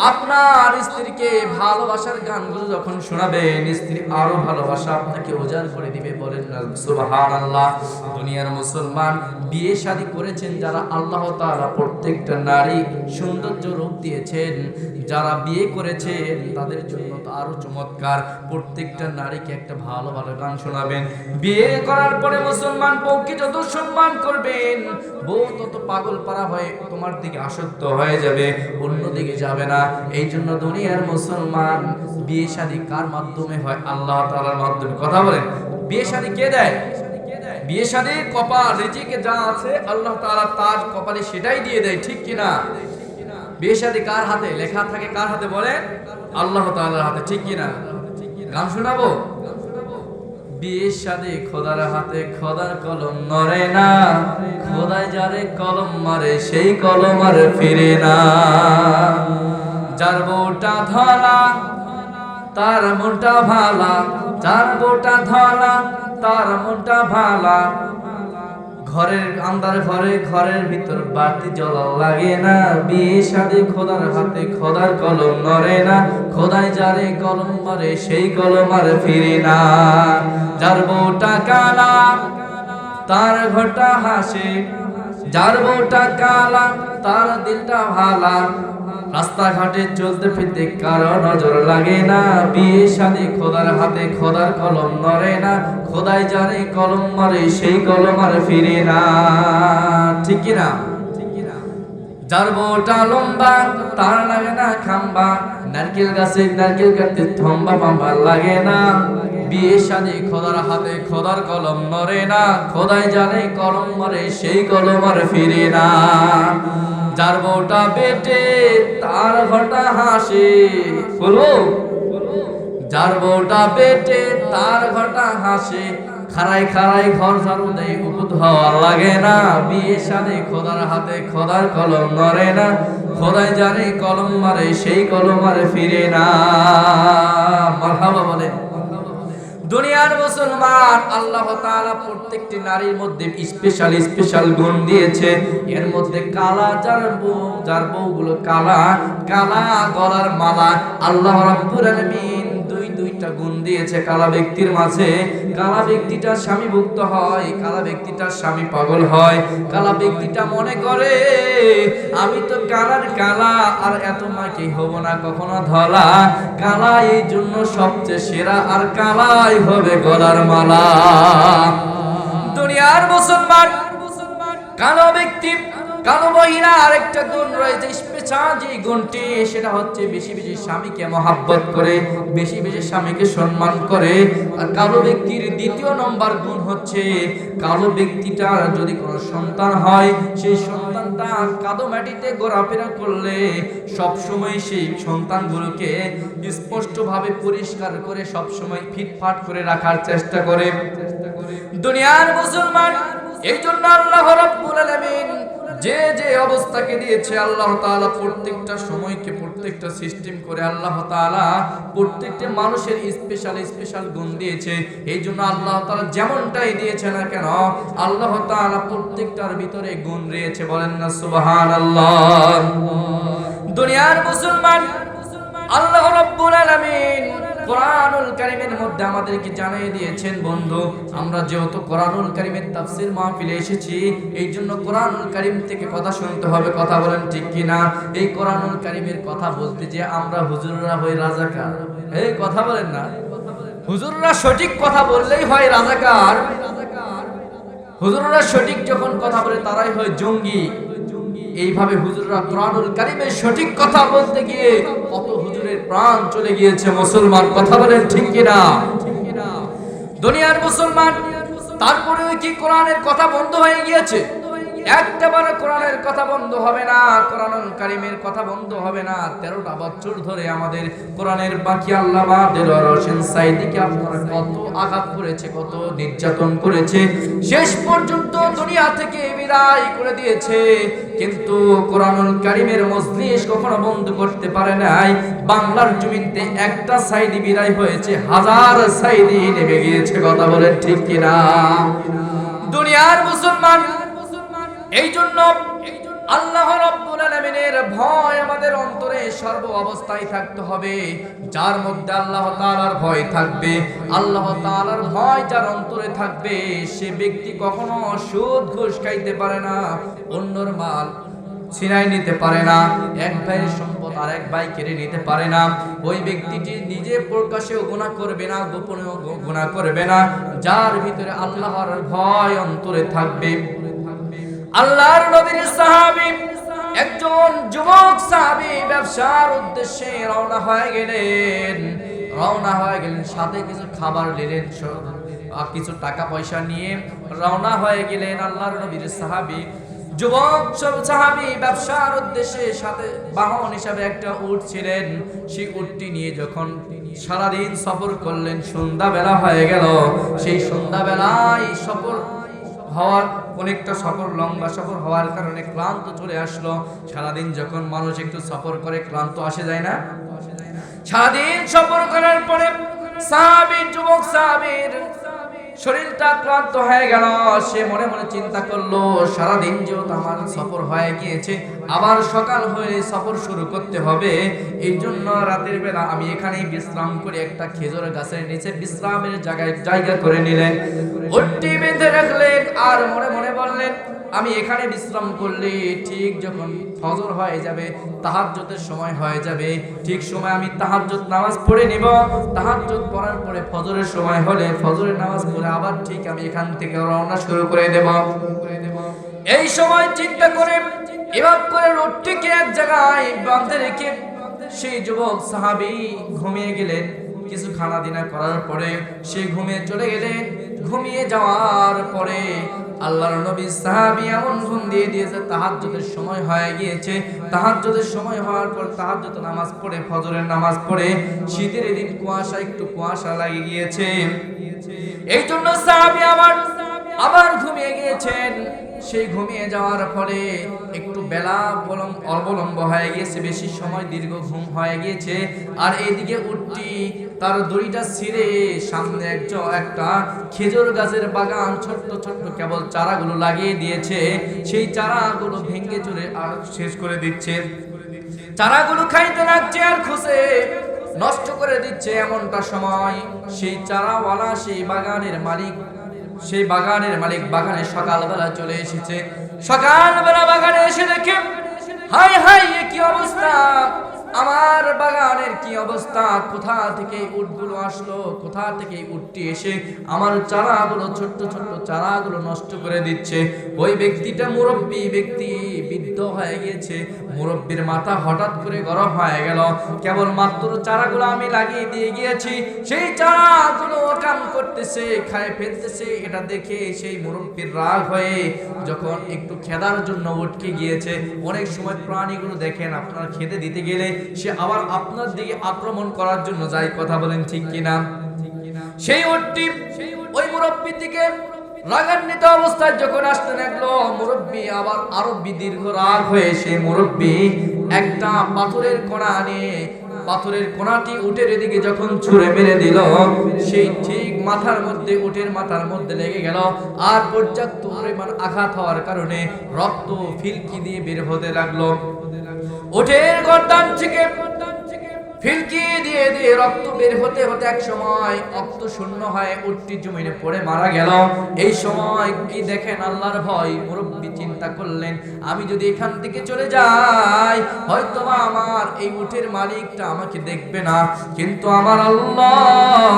আপনার স্ত্রীকে ভালোবাসার গানগুলো যখন শোনাবেন, স্ত্রী আরো ভালোবাসা আপনাকে উজাড় করে দিবে। বলেন না সুবহানাল্লাহ। দুনিয়ার মুসলমান বিয়ে শাদী করেছেন যারা, আল্লাহ তাআলা প্রত্যেকটা নারী সৌন্দর্য রূপ দিয়েছেন। যারা বিয়ে করেছেন তাদের জন্য তো আরো চমৎকার। প্রত্যেকটা নারীকে একটা ভালো ভালো গান শোনাবেন। বিয়ে করার পরে মুসলমান বউকে যত সম্মান করবেন, বউ তত পাগল পারা হয়ে তোমার দিকে আসক্ত হয়ে যাবে, অন্যদিকে যাবে না। এই জন্য দুনিয়ার মুসলমান বিয়ে শাদী কার মাধ্যমে হয়? আল্লাহ তাআলার মাধ্যমে। কথা বলেন, বিয়ে শাদী কে দেয়? বিয়ে শাদীর কপাল, রিজিকে যা আছে আল্লাহ তাআলা তার কপালে সেটাই দিয়ে দেয়, ঠিক কিনা? বিয়ে শাদী কার হাতে লেখা থাকে? কার হাতে বলেন? আল্লাহ তাআলার হাতে, ঠিক কিনা? গান শোনাবো? বিয়ে শাদী খোদার হাতে, খোদার কলম নড়ে না, খোদায় যারে কলম মারে সেই কলম আর ফিরে না। যার বউটা ধলা তার মনটা ভালা, যার বউটা ধলা তার মনটা ভালা। ঘরের আন্দার ঘরে, ঘরের ভিতর বাতি জ্বলা লাগে না। বিয়ে শাদী খোদার হাতে, খোদার কলম নড়ে না, খোদায় যারে কলম মারে সেই কলম আর ফিরে না। যার বউটা কালা তার ঘরটা হাসে, যার বউটা কালা তার দিলটা ভালা। রাস্তাঘাটে চলতে ফিরতে কারো নজর লাগে না। বিয়ে শাদী খোদার হাতে, খোদার কলম নড়ে না, খোদায় যারে কলম মারে সেই কলম আর ফিরে না, ঠিক কিনা? যার বউটা লম্বা তার লাগে না খাম্বা, নারকেল গাছে নারকেল কাটতে থম্বা পাম্বা লাগে না। বিয়ে শাদী খোদার হাতে, খোদার কলম নড়ে না, খোদায় যারে কলম মারে সেই কলম আর ফিরে না। যার বউটা বেটে তার ঘরটা হাসে, বলো, যার বউটা বেটে তার ঘরটা হাসে। খাড়াই খাড়াই ঘর ঝাড়ু দেয়, উপুত হওয়া লাগে না। বিয়ে শাদী খোদার হাতে, খোদার কলম নড়ে না, খোদায় যারে কলম মারে সেই কলম আর ফিরে না। মারহাবা বলে। দুনিয়ার মুসলমান আল্লাহ তাআলা প্রত্যেকটি নারীর মধ্যে স্পেশাল স্পেশাল গুণ দিয়েছে। এর মধ্যে কালা, যার বউগুলো কালা, কালা গলার মালা। আল্লাহ রাব্বুল আলামিন দুইটা গুণ দিয়েছে কালা ব্যক্তির মাঝে। কালা ব্যক্তিটা স্বামীভুক্ত হয়, কালা ব্যক্তিটা স্বামী পাগল হয়। কালা ব্যক্তিটা মনে করে আমি তো কালার কালা, আর এত মাকে হব না কখনো ধলা। কালা এই জন্য সবচেয়ে সেরা, আর কালাই হবে গলার মালা। দুনিয়ার মুসলমান কালো ব্যক্তি, কালো মহিলা আরেকটা গুণ রয়েছে স্পেশাল, যে গুণটি সেটা হচ্ছে বেশি বেশি স্বামীকে মহাব্বত করে, বেশি বেশি স্বামীকে সম্মান করে। আর কালো ব্যক্তির দ্বিতীয় নম্বর গুণ হচ্ছে, কালো ব্যক্তিটার যদি কোনো সন্তান হয়, সেই সন্তানটা কাদো মাটিতে ঘোরাফেরা করলে সবসময় সেই সন্তানগুলোকে স্পষ্টভাবে পরিষ্কার করে সবসময় ফিটফাট করে রাখার চেষ্টা করে। দুনিয়ার মুসলমান এই জন্য আল্লাহ রাব্বুল আলামিন যে যে অবস্থাকে দিয়েছে, আল্লাহ তাআলা প্রত্যেকটা সময়কে প্রত্যেকটা সিস্টেম করে আল্লাহ তাআলা প্রত্যেকটা মানুষের স্পেশাল স্পেশাল গুণ দিয়েছে। এই জন্য আল্লাহ তাআলা যেমনটাই দিয়েছে না কেন, আল্লাহ তাআলা প্রত্যেকটার ভিতরে গুণ রয়েছে। বলেন না সুবহানাল্লাহ। দুনিয়ার মুসলমান আল্লাহ রাব্বুল আলামিন কোরআনুল কারীমের মধ্যে আমাদেরকে জানিয়ে দিয়েছেন, বন্ধু আমরা যেহেতু কোরআনুল কারীমের তাফসীর মাহফিলে এসেছি, এই জন্য কোরআনুল কারীম থেকে কথা শুনতে হবে। কথা বলেন ঠিক কিনা? এই কোরআনুল কারীমের কথা বলতে যে আমরা হুজুররা হই রাজাকার, এই কথা বলেন না। হুজুররা সঠিক কথা বললেই হয় রাজাকার, হুজুররা সঠিক যখন কথা বলে তারাই হয় জঙ্গি। এইভাবে হুজুররা কোরআনুল কারীমের সঠিক কথা বলতে গিয়ে কত হুজুরের প্রাণ চলে গিয়েছে। মুসলমান কথা বলেন ঠিক কিনা? দুনিয়ার মুসলমান তারপরে কি কোরআনের কথা বন্ধ হয়ে গিয়েছে? একটাবার কোরআনের কথা বন্ধ হবে না, কোরআনুল কারীমের কথা বন্ধ হবে না। 13টা বছর ধরে আমাদের কোরআনের বাকি আল্লামা দেলোয়ার হোসেন সাঈদীকে আপনারা কত আঘাত করেছে, কত নির্যাতন করেছে, শেষ পর্যন্ত দুনিয়া থেকে বিদায় করে দিয়েছে। কিন্তু কোরআনুল কারীমের মজলিস কখনো বন্ধ করতে পারে নাই। বাংলার জমিনতে একটা সাঈদী বিদায় হয়েছে, হাজার সাঈদী নেমে গিয়েছে। কথা বলেন ঠিক কিনা? দুনিয়ার মুসলমান এই জন্য আল্লাহ রাব্বুল আলামিনের ভয় আমাদের অন্তরে সর্ব অবস্থায় থাকতে হবে। যার মধ্যে আল্লাহ তাআলার ভয় থাকবে, আল্লাহ তাআলার ভয় যার অন্তরে থাকবে, সে ব্যক্তি কখনো সুদ ঘুষ খাইতে পারে না, অন্যর মাল ছিনাই নিতে পারে না, এক ভাইয়ের সম্পদ আর এক ভাই কেড়ে নিতে পারে না। ওই ব্যক্তিটি নিজে প্রকাশেও গুনাহ করবে না, গোপনেও গুনাহ করবে না, যার ভিতরে আল্লাহর ভয় অন্তরে থাকবে। আল্লাহর নবীর সাহাবী একজন যুবক সাহাবী ব্যবসার উদ্দেশ্যে রওনা হয়ে গেলেন। সাথে কিছু খাবার নিলেন, কিছু টাকা পয়সা নিয়ে রওনা হয়ে গেলেন। আল্লাহর নবীর সাহাবী যুবক সাহাবী ব্যবসার উদ্দেশ্যে সাথে বাহন হিসাবে একটা উট ছিলেন। সেই উটটি নিয়ে যখন সারাদিন সফর করলেন, সন্ধ্যাবেলা হয়ে গেল। সেই সন্ধ্যাবেলায় সফর হওয়ার অনেকটা সফর, লম্বা সফর হওয়ার কারণে ক্লান্ত চলে আসলো। সারাদিন যখন মানুষ একটু সফর করে ক্লান্ত আসে যায় না? সারাদিন সফর করার পরে যুবক সাহাবীর শরীরটা ক্লান্ত হয়ে গেল। সে মনে মনে চিন্তা করলো, সারাদিন যেহেতু আমার সফর হয়ে গিয়েছে, আবার সকাল হয়ে সফর শুরু করতে হবে। এই জন্য রাতের বেলা আমি এখানেই বিশ্রাম করে একটা খেজুর গাছের নিচে বিশ্রামের জায়গা করে নিলেন, উটটি বেঁধে রাখলেন। আর মনে মনে বললেন, আমি এখানে বিশ্রাম করলে ঠিক যখন ফজর হয়ে যাবে, তাহাজ্জুদের সময় হয়ে যাবে, ঠিক সময় আমি তাহাজ্জুদ নামাজ পড়ে নিব। তাহাজ্জুদ পড়ার পরে ফজরের সময় হলে ফজরের নামাজ পড়ে আবার ঠিক আমি এখান থেকে রওনা শুরু করে দেব। এই সময় চিন্তা করে এবার করে রুটটিকে এক জায়গায় বাঁধে রেখে সেই যুবক সাহাবী ঘুমিয়ে গেলেন। কিছু খানা দিনা করার পরে সে ঘুমিয়ে চলে গেলেন। ঘুমিয়ে যাওয়ার পরে আল্লাহর নবী সাহাবী এমন ঘুম দিয়ে দিয়েছে, তাহাজ্জুদের সময় হয়ে গিয়েছে। তাহাজ্জুদের সময় হওয়ার পর তাহাজ্জুদ নামাজ পড়ে, ফজরের নামাজ পড়ে, শীতের দিন কুয়াশা, একটু কুয়াশা লাগে গিয়েছে। এই জন্য সাহাবী আবার ঘুমিয়ে গিয়েছেন। সেই ঘুমিয়ে যাওয়ার ফলে একটু বেলা অবলম্ব হয়ে গিয়েছে, বেশি সময় দীর্ঘ ঘুম হয়ে গিয়েছে। আর এইদিকে উটটি তার দড়িটা ছিঁড়ে সামনে একটা খেজুর গাছের বাগান, ছোট্ট ছোট্ট কেবল চারাগুলো লাগিয়ে দিয়েছে। সেই চারাগুলো ভেঙে চুরে আর শেষ করে দিচ্ছে। চারাগুলো খাইতে লাগছে আর খুশে নষ্ট করে দিচ্ছে। এমনটা সময় সেই চারাওয়ালা, সেই বাগানের মালিক বাগানে সকালবেলা চলে এসেছে। সকালবেলা বাগানে এসে দেখে, হায় হায়, কি অবস্থা, আমার বাগানের কি অবস্থা, কোথা থেকে উটগুলো আসলো, কোথা থেকে উটটি এসে আমার চারাগুলো, ছোট্ট ছোট্ট চারাগুলো নষ্ট করে দিচ্ছে। ওই ব্যক্তিটা মুরব্বী ব্যক্তি, বৃদ্ধ হয়ে গিয়েছে। মুরব্বীর মাথা হঠাৎ করে গরম হয়ে গেল। কেবল মাত্র চারাগুলো আমি লাগিয়ে দিয়ে গিয়েছি, সেই চারাগুলো কাম করতেছে, খায় ফেলতেছে। এটা দেখে সেই মুরব্বীর রাগ হয়ে যখন একটু খেদার জন্য উঠকে গিয়েছে। অনেক সময় প্রাণীগুলো দেখেন, আপনার খেতে দিতে গেলে সে আবার আপনার দিকে আক্রমণ করার জন্য যায়। কথা বলেন ঠিক কিনা? সেই উটটি ওই মুরব্বীর দিকে রাগান্বিত অবস্থায় যখন আসতে লাগলো, মুরব্বী আবার আরো দীর্ঘ রাগ হয়ে সেই মুরব্বী একটা পাথরের কোণা নিয়ে, পাথরের কোণাটি উটের দিকে যখন ছুঁড়ে মেরে দিল, সেই ঠিক উটের মাথার মধ্যে লেগে গেল। আর পর্যাপ্ত পরিমাণ আঘাত হওয়ার কারণে রক্ত ফিলকি দিয়ে বের হতে লাগলো। উটের গর্দান থেকে ফিলকি দিয়ে দিয়ে রক্ত বের হতে হতে এক সময় রক্ত শূন্য হয়ে উটটি জমিনে পড়ে মারা গেল। এই সময় কি দেখেন আল্লাহর ভয়, মুরব্বী চিন্তা করলেন, আমি যদি এখান থেকে চলে যাই, হয়তো আমার এই উটের মালিকটা আমাকে দেখবে না, কিন্তু আমার আল্লাহ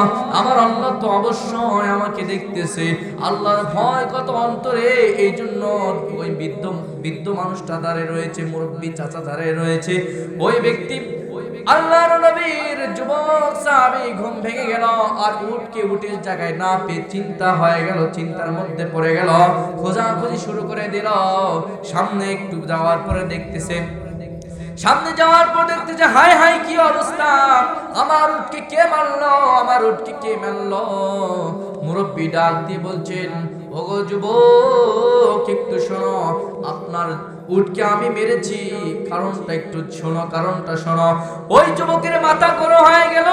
তো অবশ্যই আমাকে দেখতেছে। আল্লাহর ভয় কত অন্তরে, এই জন্য ওই বৃদ্ধ মানুষটা দাঁড়িয়ে রয়েছে, মুরব্বী চাচা দাঁড়িয়ে রয়েছে। ওই ব্যক্তি আল্লাহর নবীর যুবক সাহাবী ঘুম ভেঙে গেল। আর উটকে উটের জায়গায় না পেয়ে চিন্তা হয়ে গেল, চিন্তার মধ্যে পড়ে গেল, খোঁজাখুঁজি শুরু করে দিল। সামনে একটু যাওয়ার পরে দেখতেছে, হায় হায়, কি অবস্থা, আমার উটকে কে মারলো, মুরব্বী ডাক দিয়ে বলছেন, ওগো যুবক, একটু শোনো, আপনার উটকে আমি মেরেছি, কারণটা একটু শোনো, কারণটা শোনো। ওই যুবকের মাথা গরম হয়ে গেল,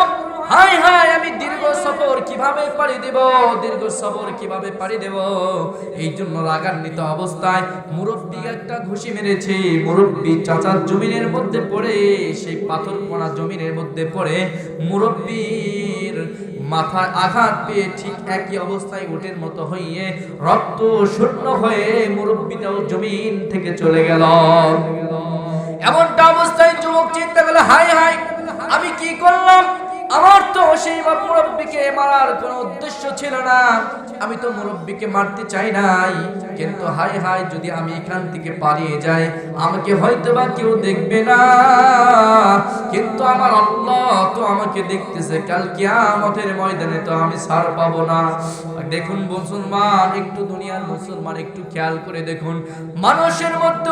হায় হায় আমি দীর্ঘ সফর কিভাবে পাড়ি দেব, দীর্ঘ সফর কিভাবে পাড়ি দেব। এই জন্য রাগান্বিত অবস্থায় মুরব্বী একটা ঘুষি মেরেছে। মুরব্বী চাচার জমিনের মধ্যে পড়ে, সেই পাথর পোড়া জমিনের মধ্যে পড়ে মুরব্বীর মাথায় আঘাত পেয়ে ঠিক একই অবস্থায় উটের মতো হয়ে রক্ত শূন্য হয়ে মুরব্বীটাও জমিন থেকে চলে গেল। এমনটা অবস্থায় যুবক চিন্তা করলো, হায় হায় আমি কি করলাম, আমার তো সেই মুরব্বীকে মারার কোনো উদ্দেশ্য ছিল না, আমি তো মুরব্বীকে মারতে চাই নাই, কিন্তু হায় হায় যদি আমি এখান থেকে পালিয়ে যাই আমাকে হয়তো বা কেউ দেখবে না, কিন্তু আমার আল্লাহ তো আমাকে দেখতেছে, কাল কিয়ামতের ময়দানে তো আমি ছাড় পাবো না। দেখুন মুসলমান, একটু দুনিয়ার মুসলমান একটু খেয়াল করে দেখুন, মানুষের মধ্যে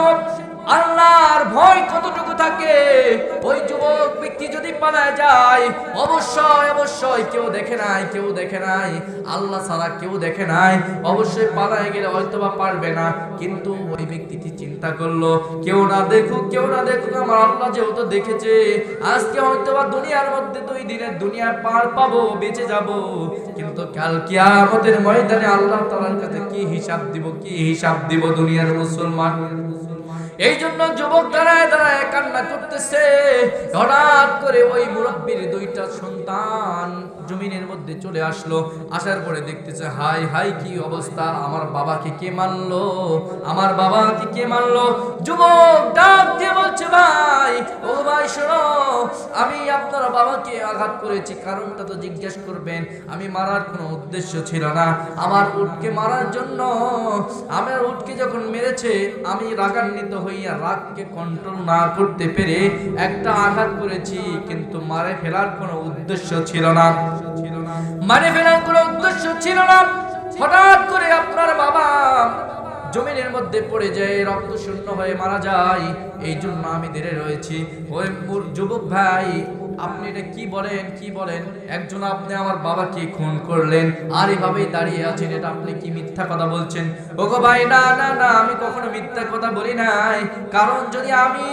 আল্লাহর ভয় কতটুকু থাকে। ওই যুবক ব্যক্তি যদি পালায় যায়, অবশ্যই অবশ্যই কেউ দেখে নাই, কেউ দেখে নাই, আল্লাহ ছাড়া কেউ দেখে নাই, অবশ্যই পালায় গেলে হয়তো বা পারবে না। কিন্তু ওই ব্যক্তিটি চিন্তা করলো, কেউ না দেখুক, কেউ না দেখুক, আমার আল্লাহ যেহেতু দেখেছে, আজকে হয়তো বা দুনিয়ার মধ্যে 2 দিনের দুনিয়া পার পাবো, বেঁচে যাব, কিন্তু কাল কিয়ামতের ময়দানে আল্লাহ তাআলার কাছে কি হিসাব দিব, কি হিসাব দিব দুনিয়ার মুসলমান। এই জন্য যুবক দাঁড়ায় দাঁড়ায় কান্না করতেছে। হঠাৎ করে ওই মুরব্বীর 2টা সন্তান জমিনের মধ্যে চলে আসলো। আসার পরে দেখতেছে, হাই হাই কি অবস্থা, আমার বাবাকে কে মারলো, আমার বাবাকে কে মারলো। যুবক ডাক দিয়ে বলছে, ভাই ও ভাই শোনো, আমি আপনার বাবাকে আঘাত করেছি, কারণটা তো জিজ্ঞেস করবেন, আমি মারার কোনো উদ্দেশ্য ছিল না, আমার উটকে মারার জন্য, আমার উটকে যখন মেরেছে আমি রাগান্বিত হইয়া রাগকে কন্ট্রোল না করতে পেরে একটা আঘাত করেছি, কিন্তু মারে ফেলার কোনো উদ্দেশ্য ছিল না, মারে ফেলার কোনো উদ্দেশ্য ছিল না। হঠাৎ করে আপনার বাবা জমিনের মধ্যে পড়ে যায়, রক্ত শূন্য হয়ে মারা যায়, এই জন্য আমি ধীরে রয়েছি। ওই যুবক ভাই আপনি এটা কি বলেন, কি বলেন, একজন আপনি আমার বাবাকে খুন করলেন আর এভাবেই দাঁড়িয়ে আছেন, এটা আপনি কি মিথ্যা কথা বলছেন? ওগো ভাই না না না, আমি কখনো মিথ্যা কথা বলি নাই, কারণ যদি আমি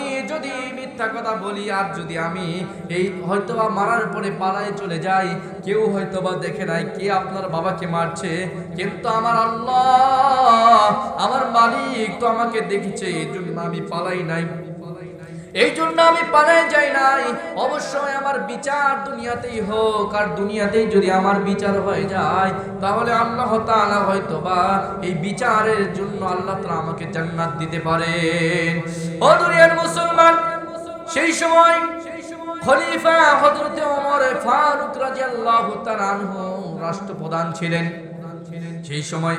মিথ্যা কথা বলি আর যদি আমি এই হয়তোবা মারার পরে পালায় চলে যাই, কেউ হয়তোবা দেখে নাই কে আপনার বাবাকে মারছে, কিন্তু আমার আল্লাহ আমার মালিক তো আমাকে দেখেছে, এই জন্য আমি পালাই নাই, এই জন্য আমি পালায় যাই নাই। অবশ্যই আমার বিচার দুনিয়াতেই হোক, আর দুনিয়াতেই যদি আমার বিচার হয়ে যায় তাহলে আল্লাহ তাআলা হয়তোবা এই বিচারের জন্য আল্লাহ তাআলা আমাকে জান্নাত দিতে পারেন। ও দুনিয়ার মুসলমান, সেই সময় খলিফা হযরত ওমর ফারুক রাদিয়াল্লাহু তাআলা আনহু রাষ্ট্রপ্রধান ছিলেন। সেই সময়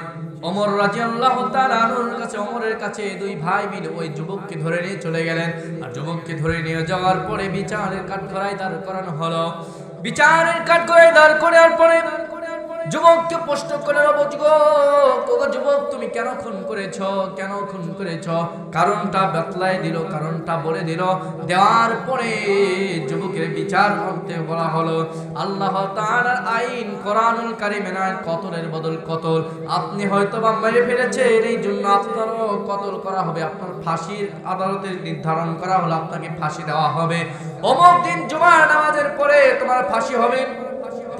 ওমর রাদিয়াল্লাহু তাআলা আনহুর কাছে, ওমরের কাছে 2 ভাই মিলে ওই যুবককে ধরে নিয়ে চলে গেলেন। আর যুবককে ধরে নিয়ে যাওয়ার পরে বিচারের কাঠগড়ায় দাঁড় করানো হলো। বিচারের কাঠগড়ায় দাঁড় করার পরে যুবককে প্রশ্ন করে, যুবক তুমি কেন খুন করেছো, কেন খুন করেছো, কারণটা বাতলায় দিল, কারণটা বলে দিল। দেওয়ার পরে যুবকের বিচার করতে বলা হলো। আল্লাহ তাআলার আইন কোরআনুল কারীমে নাই কতলের বদল কতল, আপনি হয়তো বা মেরে ফেলেছেন, এই জন্য আপনারও কতল করা হবে, আপনার ফাঁসির আদালতে নির্ধারণ করা হলো, আপনাকে ফাঁসি দেওয়া হবে, অমুক দিন জুমার নামাজের পরে তোমার ফাঁসি হবে।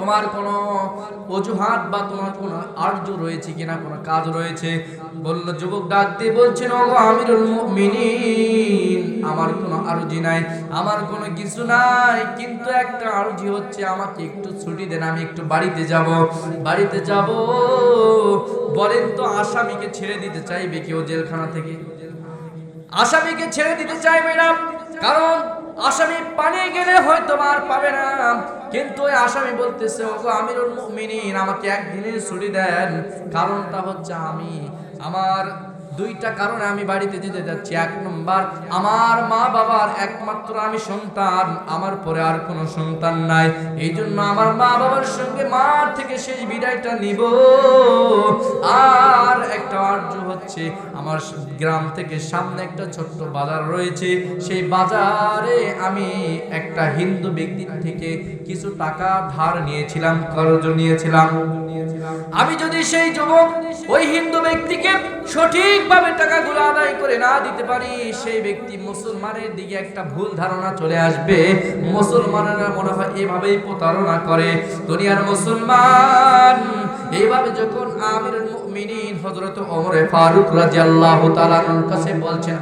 তোমার কোনো অজুহাত বা তোমার কোনো আরজ রয়েছে কিনা, কোনো কাজ রয়েছে? বলল যুবক ডাক দিয়ে বলছেন, ওগো আমিরুল মুমিনিন, আমার কোনো আরজি নাই, আমার কোনো কিছু নাই, কিন্তু একটা আরজি হচ্ছে আমাকে একটু ছুটি দেন, আমি একটু বাড়িতে যাব, বাড়িতে যাব। বলেন তো আসামিকে ছেড়ে দিতে চাইবে কেউ জেলখানা থেকে? আসামিকে ছেড়ে দিতে চাইবে না, কারণ আসামি পালিয়ে গেলে হয়তো আর পাবে না, কিন্তু ওই আসামি বলতেছে, ওগো আমিরুল মুমিনিন, আমাকে একদিনের ছুটি দেন, কারণটা হচ্ছে আমি আমার 2টা কারণে আমি বাড়িতে যেতে যাচ্ছি। 1 নম্বর, আমার মা বাবার একমাত্র আমি সন্তান, আমার পরে আর কোনো সন্তান নাই, এই জন্য আমার মা বাবার সঙ্গে মার থেকে শেষ বিদায়টা নিব। আর একটা আরজ হচ্ছে হচ্ছে আমার গ্রাম থেকে সামনে একটা ছোট্ট বাজার রয়েছে, সেই বাজারে আমি একটা হিন্দু ব্যক্তির থেকে কিছু টাকা ধার নিয়েছিলাম, কর্জ নিয়েছিলাম। আমি যদি সেই যুবক ওই হিন্দু ব্যক্তিকে সঠিকভাবে টাকাগুলো আদায় করে না দিতে পারি, সেই ব্যক্তি মুসলমানের দিকে একটা ভুল ধারণা চলে আসবে। মুসলমানেরা মনে হয় এভাবেই প্রতারণা করে। দুনিয়ার মুসলমান এইভাবে যখন আমিরুল মুমিনিন হযরত ওমর ফারুক রাদিয়াল্লাহু তাআলার কাছে বলছেন,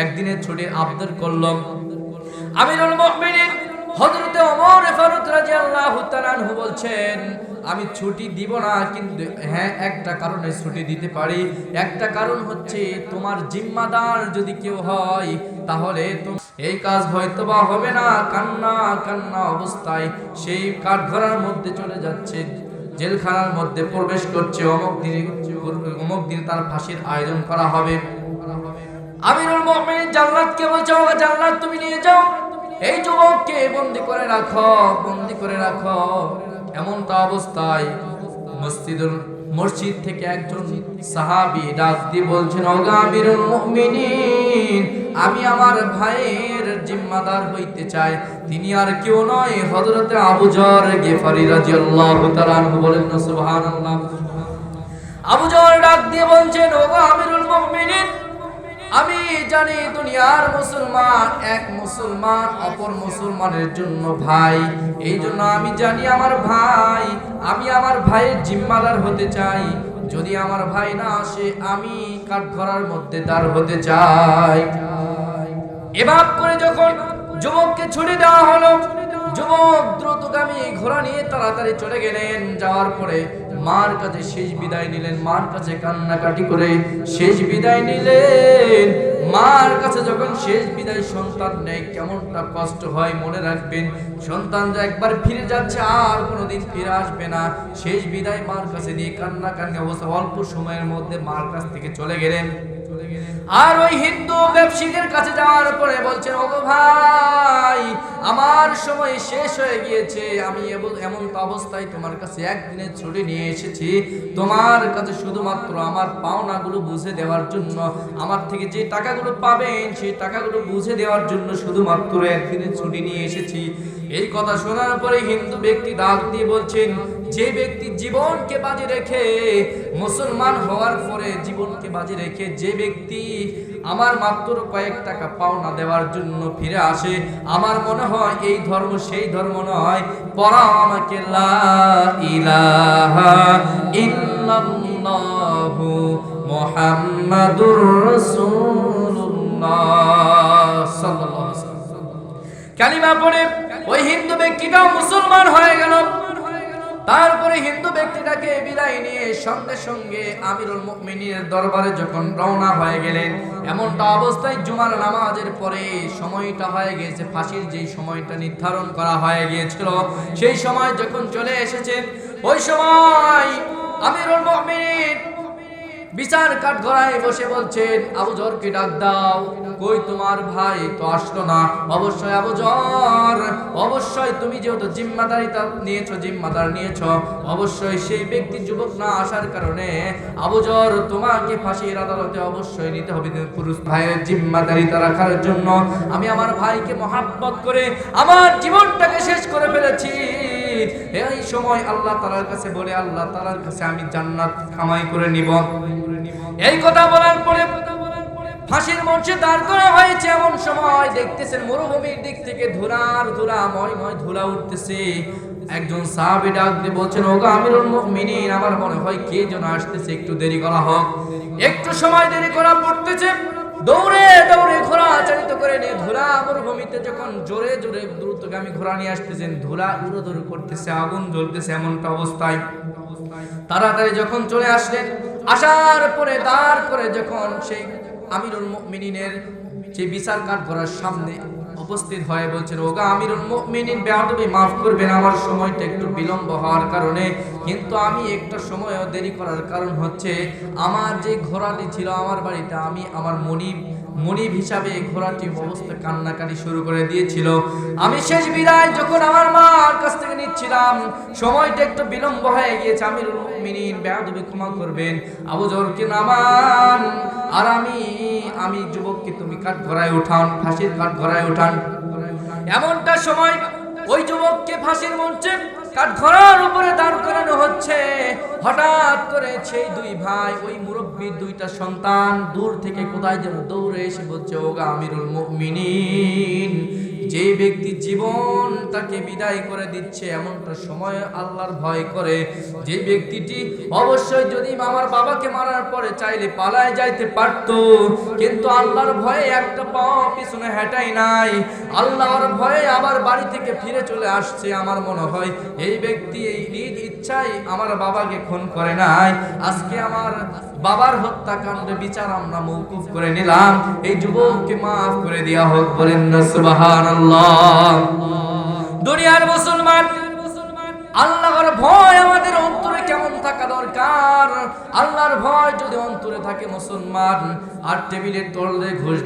একদিনের ছুটির আবদার করলাম, আমিরুল মুমিনিন হযরত ওমর ফারুক রাদিয়াল্লাহু তাআলা বলছেন, আমি ছুটি দিব না, কিন্তু হ্যাঁ একটা কারণে ছুটি দিতে পারি। একটা কারণ হচ্ছে তোমার জিম্মাদার যদি কেউ হয় তাহলে এই কাজ হয়তো বা হবে না। কান্না কান্না অবস্থায় সেই কাঠগড়ার মধ্যে চলে যাচ্ছে, জেলখানার মধ্যে প্রবেশ করছে। অমুক দিন তার ফাঁসির আয়োজন করা হবে। আমিরুল মুমিনিন জান্নাতকে বলছে, ও জান্নাত তুমি নিয়ে যাও, এই যুবককে বন্দী করে রাখো, বন্দী করে রাখো। এমনটা অবস্থায় মসজিদ থেকে একজন সাহাবী ডাক দিয়ে বলছেন, ও আমিরুল মুমিনিন, আমি আমার ভাইয়ের জিম্মাদার হইতে চাই। তিনি আর কেউ নয়, হযরতে আবু যর গিফারি রাদিয়াল্লাহু তাআলা আনহু। বলেন না সুবহানাল্লাহ। আবু যর ডাক দিয়ে বলছেন, ও আমিরুল মুমিনিন, আমি জানি দুনিয়ার মুসলমান এক মুসলমান অপর মুসলমানের জন্য ভাই, এই জন্য আমি জানি আমার ভাই, আমি আমার ভাইয়ের জিম্মাদার হতে চাই। যদি আমার ভাই না আসে আমি কাঠগড়ার মধ্যে দাঁড় হতে চাই। এভাবে করে যখন যুবককে ছুটি দেওয়া হলো, যুবক দ্রুতগামী ঘোড়া নিয়ে তাড়াতাড়ি চলে গেলেন। যাওয়ার পরে মার কাছে শেষ বিদায় নিলেন, মার কাছে কান্নাকাটি করে শেষ বিদায় নিলেন। মার কাছে যখন শেষ বিদায় সন্তান নেয় কেমনটা কষ্ট হয় মনে রাখবেন। সন্তান যে একবার ফিরে যাচ্ছে আর কোনোদিন ফিরে আসবে না, শেষ বিদায় মার কাছে দিয়ে কান্নাকান্নি অবস্থা অল্প সময়ের মধ্যে মার কাছ থেকে চলে গেলেন। আর ওই হিন্দু ব্যবসায়ীদের কাছে যাওয়ার পরে বলছেন, ওগো ভাই, আমার সময় শেষ হয়ে গিয়েছে, আমি এমন অবস্থায় তোমার কাছে একদিনের ছুটি নিয়ে এসেছি, তোমার কাছে শুধুমাত্র আমার পাওনাগুলো বুঝে দেওয়ার জন্য, আমার থেকে যে টাকাগুলো পাবেন সেই টাকাগুলো বুঝে দেওয়ার জন্য শুধুমাত্র একদিনের ছুটি নিয়ে এসেছি। এই কথা শোনার পরে হিন্দু ব্যক্তি ডাক দিয়ে বলছেন, যে ব্যক্তি জীবনকে বাজি রেখে, মুসলমান হওয়ার পরে জীবনকে বাজি রেখে যে ব্যক্তি আমার মাত্র কয়েক টাকা পাওনা দেওয়ার জন্য ফিরে আসে, আমার মনে হয় এই ধর্ম সেই ধর্ম নয়। পড়াও আমাকে লা ইলাহা ইল্লাল্লাহু মুহাম্মাদুর রাসূলুল্লাহ সাল্লাল্লাহু আলাইহি ওয়াসাল্লাম কালিমা পড়ে ওই হিন্দু ব্যক্তিটাও মুসলমান হয়ে গেল। তারপরে হিন্দু ব্যক্তিটাকে বিদায় নিয়ে সঙ্গে সঙ্গে আমিরুল মুমিনিনের দরবারে যখন রওনা হয়ে গেলেন, এমনটা অবস্থায় জুমার নামাজের পরে সময়টা হয়ে গিয়েছে, ফাঁসির যেই সময়টা নির্ধারণ করা হয়ে গিয়েছিল সেই সময় যখন চলে এসেছে, ওই সময় আমিরুল মুমিনিন বিচার কাঠগড়ায় বসে বলছেন, আবু যরকে ডাক দাও, কই তোমার ভাই তো আসলো না। অবশ্যই আবু যর, অবশ্যই তুমি যেহেতু জিম্মাদার নিয়েছো, অবশ্যই সেই ব্যক্তি যুবক না আসার কারণে আবু যর তোমাকে ফাঁসির আদালতে অবশ্যই নিতে হবে। পুরুষ ভাইয়ের জিম্মাদারিতা রাখার জন্য আমি আমার ভাইকে মহাব্বত করে আমার জীবনটাকে শেষ করে ফেলেছি। এই সময় আল্লাহ তাআলার কাছে বলে, আল্লাহ তাআলার কাছে আমি জান্নাত কামাই করে নিব। এই কথা বলার পরে ফাঁসির মঞ্চে দাঁড় করা হয়েছে। এমন সময় দেখতেছেন মরুভূমির দিক থেকে ময় ধুলা উঠতেছে। একজন সাহাবী ডাক দিয়ে বলছেন, ওগো আমিরুল মুমিনিন, আমার মনে হয় কে যেন আসতেছে, একটু দেরি করা হোক। একটু সময় দেরি করা পড়তেছে। দৌড়ে দৌড়ে ঘোড়া চালিত করে নিয়ে ধুলা মরুভূমিতে যখন জোরে জোরে দ্রুতগামী ঘোড়া নিয়ে আসতেছেন, ধুলা উড়োদৌড় করতেছে, আগুন জ্বলতেছে। এমনটা অবস্থায় তাড়াতাড়ি যখন চলে আসলেন, আসার পরে দাঁড় করে যখন সেই আমিরুল মুমিনিনের যে বিচার কাঠগড়ার সামনে উপস্থিত হয়ে বলছেন, ওগো আমিরুল মুমিনিন, বেয়াদবি মাফ করবেন, আমার সময়টা একটু বিলম্ব হওয়ার কারণে, কিন্তু আমি একটা সময়ও দেরি করার কারণ হচ্ছে আমার যে ঘোড়াটি ছিল আমার বাড়িতে, আমি আমার মনিব মনিব হিসাবে ঘোড়াটি অবস্থা কান্নাকাটি শুরু করে দিয়েছিল। আমি শেষ বিদায় যখন আমার মার কাছ থেকে নিচ্ছিলাম, সময়টা একটু বিলম্ব হয়ে গিয়েছে। আমিরুল মুমিনিন বেয়াদবি ক্ষমা করবেন, আবু যরকে নামান, আর আমি যুবককে তুমি কাঠগড়ায় উঠান, ফাঁসির কাঠগড়ায় উঠান। এমনটা সময় ওই যুবককে ফাঁসির মঞ্চে কাঠগড়ার উপরে দাঁড় করানো হচ্ছে। হঠাৎ করে সেই দুই ভাই, ওই মুরব্বীর দুইটা সন্তান দূর থেকে কোথায় যেন দৌড়ে এসে বলছে, ওগা আমিরুল মুমিনিন, যে ব্যক্তি জীবন তাকে বিদায় করে দিচ্ছে, এমনটা সময় আল্লাহর ভয় করে যে ব্যক্তিটি অবশ্যই যদি আমার বাবাকে মারার পরে চাইলে পালায় যাইতে পারত, কিন্তু আল্লাহর ভয়ে একটা পাও পিছনে হেঁটাই নাই, আল্লাহর ভয়ে আবার বাড়ি থেকে ফিরে চলে আসছে। আমার মনে হয় এই ব্যক্তি এই নিজ ইচ্ছায় আমার বাবাকে খুন করে নাই। আজকে আমার বাবার হত্যাকাণ্ডের বিচার আমরা মওকুফ করে নিলাম, এই যুবককে মাফ করে দেওয়া হোক। বলেন না সুবহানাল্লাহ। দুনিয়ার মুসলমান, আল্লাহর ভয় আমাদের অন্তরে কেমন থাকা দরকার? আল্লাহর ভয় যদি অন্তরে থাকে মুসলমান, আর টেবিলের তলে ঘুষ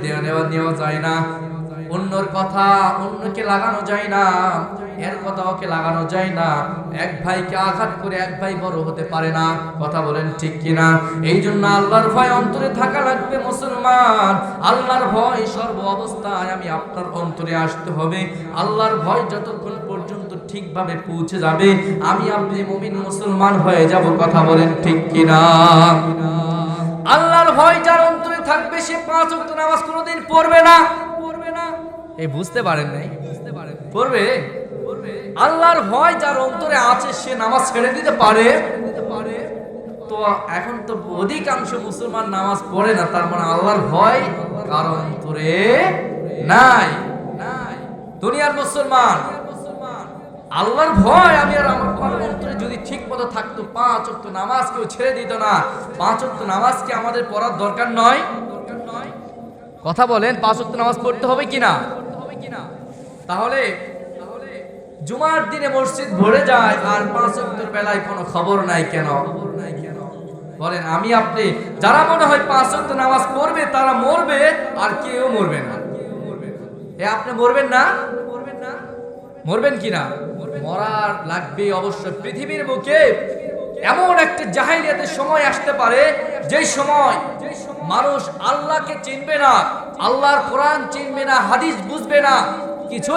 নেওয়া যায় না, অন্যর কথা অন্যকে লাগানো যায় না, এর কথা ওকে লাগানো যায় না, এক ভাইকে আঘাত করে এক ভাই বড় হতে পারে না। কথা বলেন ঠিক কিনা? এই জন্য আল্লাহর ভয় অন্তরে থাকা লাগবে মুসলমান। আল্লাহর ভয় সর্ব অবস্থায় আমি আপনার অন্তরে আসতে হবে। আল্লাহর ভয় যতক্ষণ পর্যন্ত ঠিকভাবে পৌঁছে যাবে, আমি আপনি মুমিন মুসলমান হয়ে যাব। কথা বলেন ঠিক কিনা? আল্লাহর ভয় যার অন্তরে থাকবে, সে 5 ওয়াক্ত নামাজ কোনোদিন পড়বে না। এই বুঝতে পারেন নাই? পড়বে। আল্লাহর ভয় যার অন্তরে আছে, সে নামাজ ছেড়ে দিতে পারে? তো এখন তো অধিকাংশ মুসলমান নামাজ পড়ে না, তার মানে আল্লাহর ভয় কার অন্তরে নাই। দুনিয়ার মুসলমান, আল্লাহর ভয় আমি আর আমার অন্তরে যদি ঠিক মতো থাকতো, 5 ওয়াক্ত নামাজ কেউ ছেড়ে দিত না। 5 ওয়াক্ত নামাজ কি আমাদের পড়ার দরকার নয়? কথা বলেন, 5 ওয়াক্ত নামাজ পড়তে হবে কিনা? তাহলে জুমার দিনে মসজিদ ভরে যায় আর 5 ওয়াক্তের বেলায় কোনো খবর নাই কেন? বলেন, আমি আপনি যারা মনে হয় 5 ওয়াক্ত নামাজ পড়বে তারা মরবে, আর কেউ মরবে না। আপনি মরবেন না? মরবেন কিনা? মরার লাগবে অবশ্যই। পৃথিবীর বুকে এমন একটা জাহেলিয়াতের সময় আসতে পারে, যেই সময় মানুষ আল্লাহকে চিনবে না, আল্লাহর কোরআন চিনবে না, হাদিস বুঝবে না, কিছু